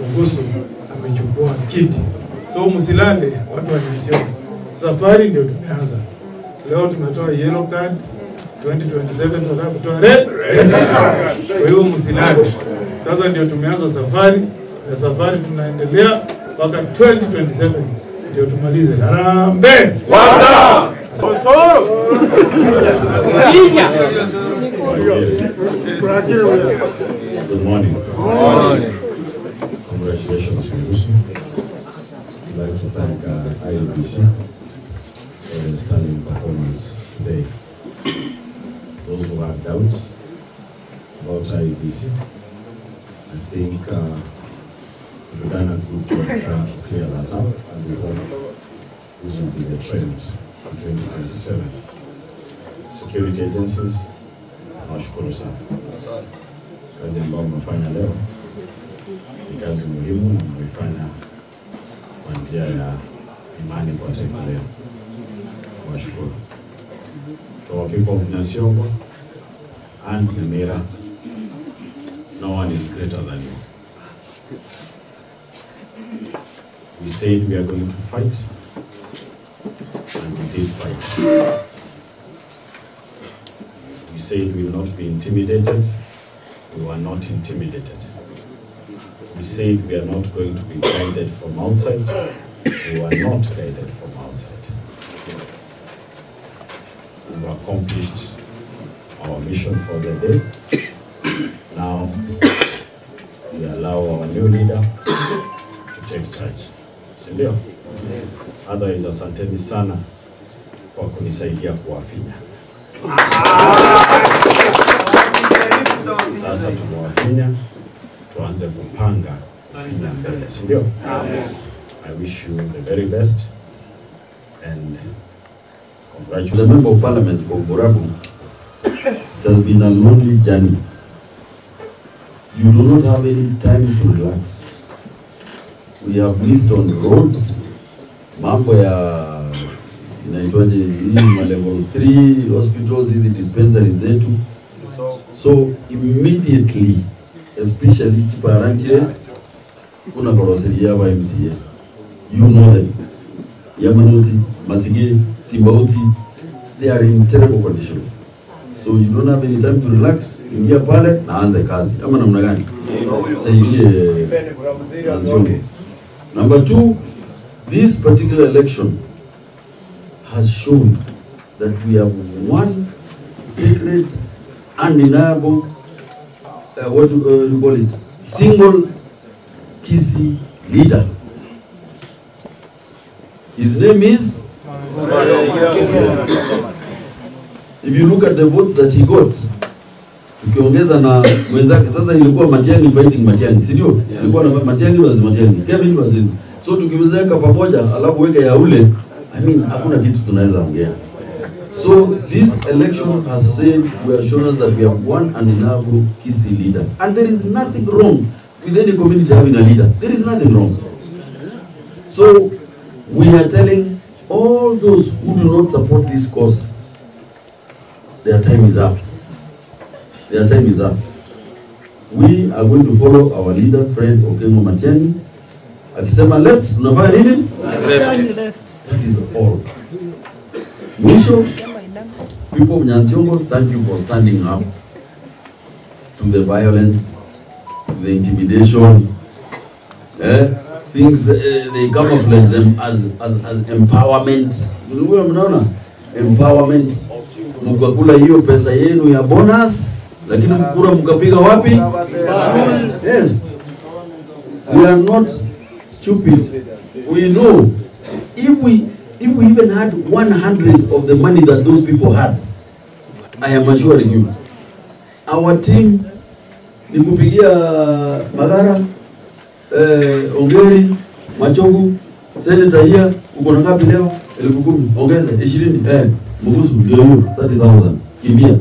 Gusii amechukua kiti. So msilale watu wa Nyamira. Safari ndio tumeanza. Leo tunatoa yellow card, 2027 tunataka kutoa red. Kwa hiyo msilale. Sasa ndio tumeanza safari, na safari tunaendelea mpaka 2027 ndio tumalize. Harambee! Wata! Osoro! Good morning. Congratulations to Gusii. I'd like to thank IEBC for the stunning performance today. Those who have doubts about IEBC, I think we've done a good job trying to clear that up, and we hope this will be the trend for 2027. Security agencies, nashukuru sana. Kazi ambayo mmefanya leo ni kazi muhimu na mmefanya kwa njia ya imani kwa taifa leo. Nashukuru. To our people of Nyamira and Nyamira, no one is greater than you. We said we are going to fight, and we did fight. We said we will not be intimidated. We were not intimidated. We said we are not going to be guided from outside. We were not guided from outside. We've accomplished our mission for the day. Now, we allow our new leader to take charge. Sindio? Otherwise, asanteni sana kwa kunisaidia kuwafinya. Sasa tumewafinya, tuanze kupanga kufinya mbele. Sindio? I wish you the very best and congratulations. The Member of Parliament for Borabu, it has been a lonely journey. You do not have any time to relax. We have missed on roads, mambo ya inaitwaje hii level 3 hospitals, hizi dispensaries zetu. So immediately, especially Chiparantire, kuna koroseri ya MCA. You know them. Yamanoti, Masige, Simbauti, they are in terrible condition. So you don't have any time to relax. Ingia pale na anze kazi. Ama namna gani? Saidie. Number 2, this particular election has shown that we have one sacred, undeniable, what do you call it? Single Gusii leader. His name is? If you look at the votes that he got, ukiongeza na wenzake, sasa ilikuwa Matiang'i fighting Matiang'i, si ndio? Ilikuwa na Matiang'i was Matiang'i, Kevin was his. So tukiwezeka pamoja, alafu weka ya ule, I mean, hakuna kitu tunaweza ongea. So this election has said, we have shown us that we have one undeniable Gusii leader. And there is nothing wrong with any community having a leader. There is nothing wrong. So we are telling all those who do not support this cause, their time is up. Their time is up. We are going to follow our leader, friend Okengo Matiang'i. Akisema left, tunafanya nini? Left. That is all. Mwisho, people of Nyamira, thank you for standing up to the violence, the intimidation. Things, they camouflage them as empowerment. Empowerment. Mukakula hiyo pesa yenu ya bonus, lakini mkura mkapiga wapi? Yes. We are not stupid. We know if we even had 100 of the money that those people had, I am assuring you, our team ni kupigia Magara, Ongeri, Machogu, Senator here, uko na ngapi leo? 10,000, ongeza 20, Mugusu, ndio hiyo 30,000, kimbia.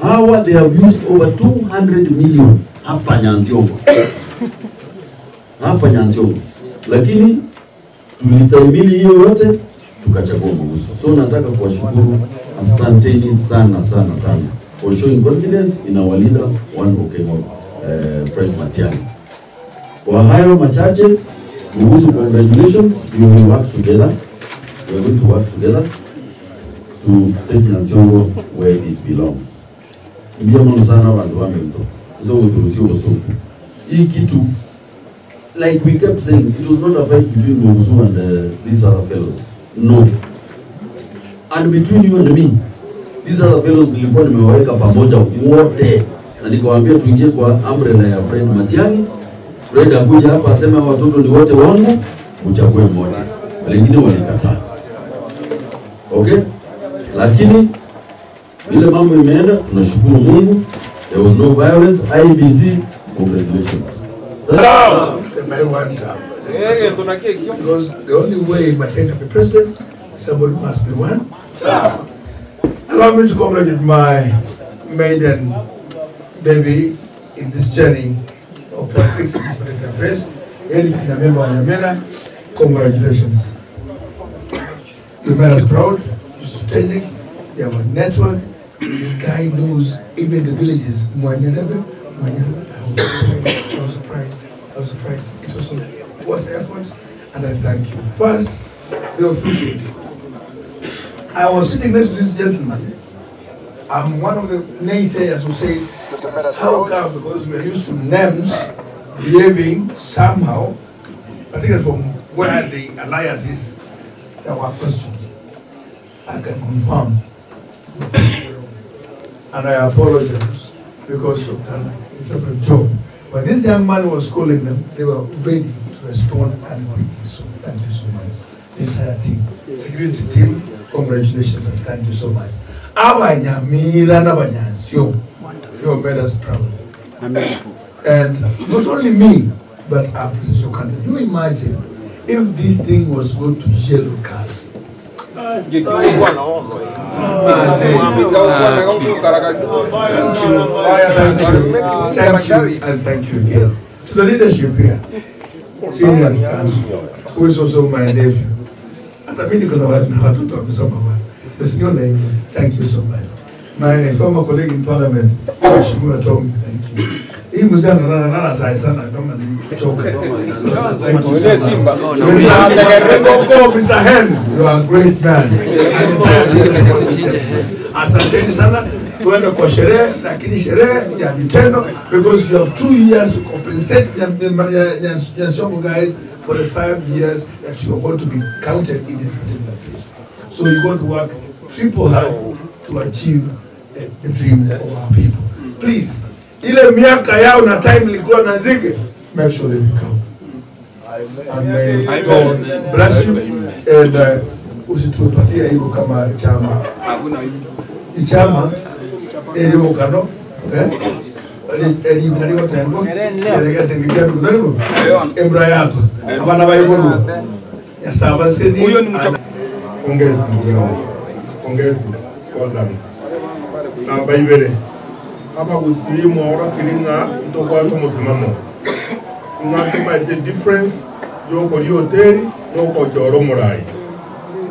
Hawa they have used over 200 million hapa Nyamira. Hapa Nyamira. Lakini tulistahimili hiyo yote tukachagua Gusii. So nataka kuwashukuru, asanteni sana sana sana for showing confidence in our leader, one Okengo, President Matiang'i. Kwa hayo machache, Gusii, congratulations. We will work together. We are going to work together to take Nyamira where it belongs. Mbia mwana sana watu wamento. So uturusi usuku. Hii kitu, like we kept saying, it was not a fight between Gusii and these other fellows. No. And between you and me, these other fellows nilikuwa nimewaweka pamoja wote. Na nikawaambia tuingie kwa umbrella ya friend Matiang'i. Fred akuja hapa asema watoto ni wote wangu, mchague mmoja. Wengine walikataa. Okay? Lakini ile mambo imeenda, tunashukuru Mungu. There was no violence. IBC, congratulations. Because the only way Matiang'i can be president, somebody must be one. Allow me to congratulate my maiden baby in this journey of politics in this political affairs. Eric Nyamira and Nyamira, congratulations. You made us proud, you're strategic, you have a network. This guy knows even the villages. I was surprised. It was worth the effort, and I thank you. First, the officials. I was sitting next to this gentleman. I'm one of the naysayers who say, how come? Because we are used to names behaving somehow, particularly from where the alliance is. There were questions. I can confirm. And I apologize because of that. It's a good job. When this young man was calling them, they were ready to respond and quickly. So thank you so much. The entire team, security team, congratulations and thank you so much. Nyamira na Banyansio, you made us proud. And not only me, but our presidential candidate. You imagine if this thing was going to yellow card. Thank you, and thank you again. To the leadership here, senior council, who is also my nephew. And I mean, you're going to have to talk to someone. Your name. Thank you so much. My former colleague in Parliament, Shimura told me, thank you. He was on another side, son. I come and choke. Thank you so much. Mr. Hen, you are a great man. Asanteni sana, tuende kwa sherehe, lakini sherehe ya vitendo, because you have 2 years to compensate Nyanshongo guys for the 5 years that you are going to be counted in this particular phase. So you're going to work triple hard to achieve the dream of our people. Please, ile miaka yao na time ilikuwa na zige, make sure they come. And may God bless you. And usitupatie hivyo kama chama. Chama ndio kano ndio tango ndio tengekia kudaribu ebra yako abana bayibolo ya saba seni huyo ni mchapa. Pongezi well done. Na baibere hapa Gusii mwora kilinga mtokwa musimamo unatuma the difference yoko hoteli yoko choro murai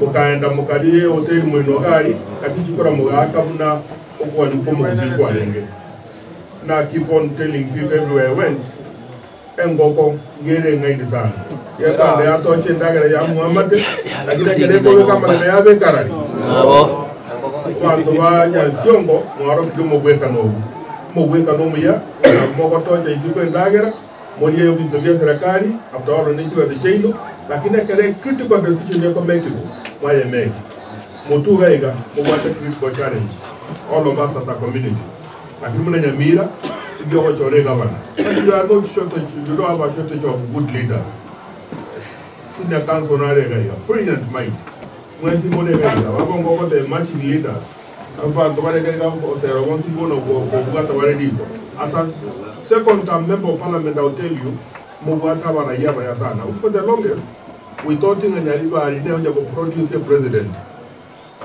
ukaenda mukalie hoteli mwino gari kakichukura mugaka buna okwa ni komo kwa lenge na keep on telling people everywhere I went engoko ngere ngaidi sana yaka le atoche ndagara ya Muhammad lakini kile kwa kama le yabe karari kwa wa Nyansiongo mwaro kimo gweka no ya moko tocha isiko ndagara mwenye vitu vya serikali after all ni chiwa zichendo lakini kile critical decision yako make why make motu gaiga mwata critical challenge all of us as a community lakini mna Nyamira ndio wachore governor you are not shortage, you don't have a shortage of good leaders. Senior council na rega ya brilliant mind mwezi mone gaiga wabongo kwa the matching leaders aba tobare gaiga ko sero wonsi bono ko bugata bare diko as a second term member of parliament. I will tell you mugata bana yaba ya sana for the longest we thought in Nyariba ali ndio go produce a president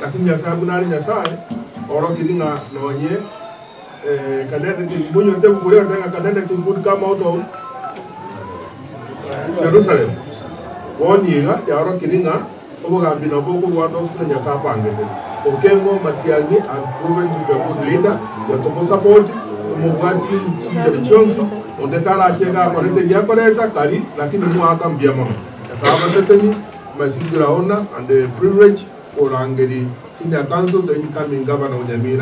lakini ya sababu nani nyasai oro kidinga no nye candidate bunyo te kulewa tanga candidate would come out of Jerusalem woniga ya oro kidinga oboga bina boko wado senya sapangete okengo Matiang'i has proven to be a good leader. We have to support Mugwati Chonsi onde kala chega konete ya koreta kali lakini mwaka mbia mama sababu sasa ni mazingira ona and the privilege for angeli senior council the incoming governor of Nyamira.